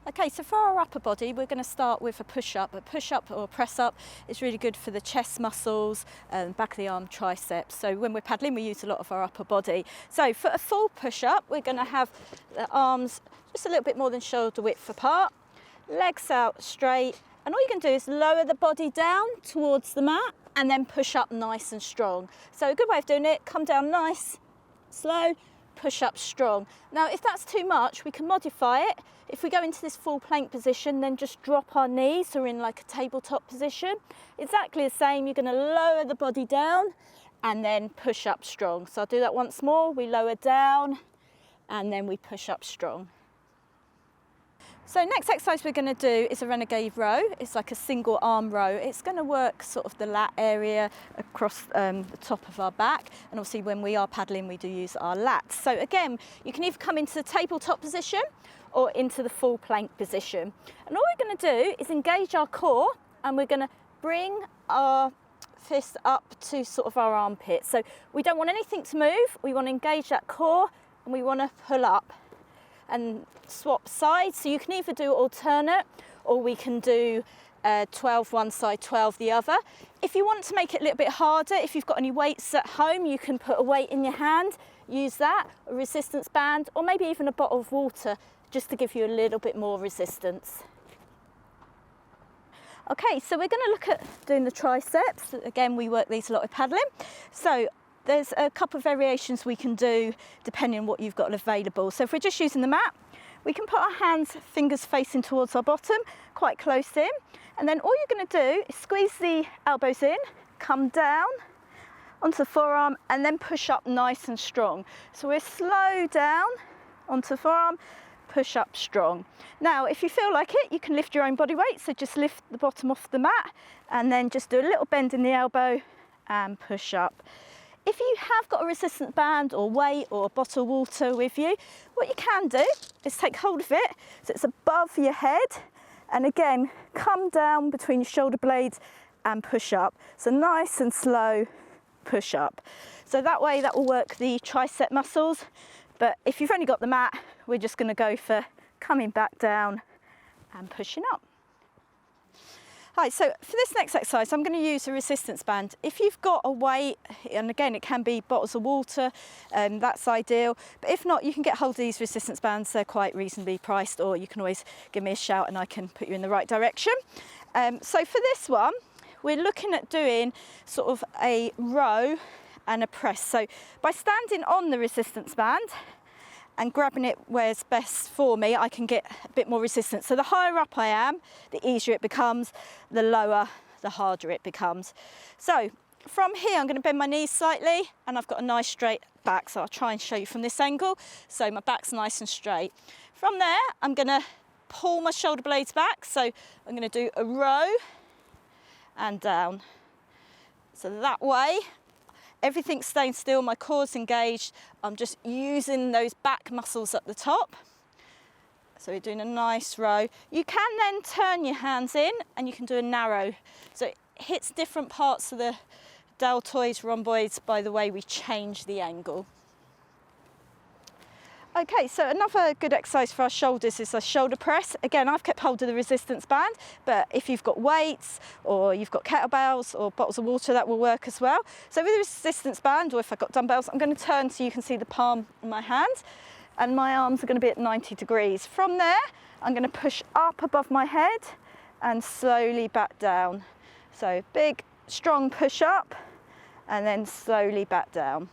Okay, so for our upper body, we're going to start with a push-up. A push-up or a press-up is really good for the chest muscles, back of the arm, triceps. So when we're paddling, we use a lot of our upper body. So for a full push-up, we're going to have the arms just a little bit more than shoulder width apart, legs out straight, and all you can do is lower the body down towards the mat and then push up nice and strong. So a good way of doing it, come down nice, slow, push up strong. Now if that's too much, we can modify it. If we go into this full plank position, then just drop our knees, so we're in like a tabletop position. Exactly the same, you're going to lower the body down and then push up strong. So I'll do that once more. We lower down and then we push up strong. So next exercise we're going to do is a renegade row. It's like a single arm row. It's going to work sort of the lat area across the top of our back, and obviously when we are paddling we do use our lats. So again, you can either come into the tabletop position or into the full plank position. And all we're going to do is engage our core, and we're going to bring our fist up to sort of our armpit. So we don't want anything to move. We want to engage that core and we want to pull up and swap sides. So you can either do alternate, or we can do 12 one side, 12 the other. If you want to make it a little bit harder, if you've got any weights at home, you can put a weight in your hand, use that, a resistance band, or maybe even a bottle of water, just to give you a little bit more resistance. Okay, so we're going to look at doing the triceps. Again, we work these a lot with paddling. So there's a couple of variations we can do depending on what you've got available. So if we're just using the mat, we can put our hands, fingers facing towards our bottom, quite close in. And then all you're going to do is squeeze the elbows in, come down onto the forearm, and then push up nice and strong. So we're slow down onto the forearm, push up strong. Now, if you feel like it, you can lift your own body weight. So just lift the bottom off the mat and then just do a little bend in the elbow and push up. If you have got a resistance band or weight or a bottle of water with you, what you can do is take hold of it so it's above your head, and again, come down between your shoulder blades and push up. So nice and slow push up. So that way that will work the tricep muscles. But if you've only got the mat, we're just going to go for coming back down and pushing up. Right, so for this next exercise, I'm going to use a resistance band. If you've got a weight, and again, it can be bottles of water, that's ideal. But if not, you can get hold of these resistance bands. They're quite reasonably priced, or you can always give me a shout and I can put you in the right direction. So for this one, we're looking at doing sort of a row and a press. So by standing on the resistance band and grabbing it where it's best for me, I can get a bit more resistance. So the higher up I am, the easier it becomes, the lower, the harder it becomes. So from here, I'm going to bend my knees slightly, and I've got a nice straight back. So I'll try and show you from this angle. So my back's nice and straight. From there, I'm going to pull my shoulder blades back. So I'm going to do a row and down. So that way, everything's staying still, my core's engaged. I'm just using those back muscles at the top. So we're doing a nice row. You can then turn your hands in and you can do a narrow. So it hits different parts of the deltoids, rhomboids by the way we change the angle. Okay, so another good exercise for our shoulders is a shoulder press. Again, I've kept hold of the resistance band, but if you've got weights or you've got kettlebells or bottles of water, that will work as well. So with the resistance band, or if I've got dumbbells, I'm going to turn so you can see the palm in my hand, and my arms are going to be at 90 degrees. From there, I'm going to push up above my head and slowly back down. So big, strong push up and then slowly back down.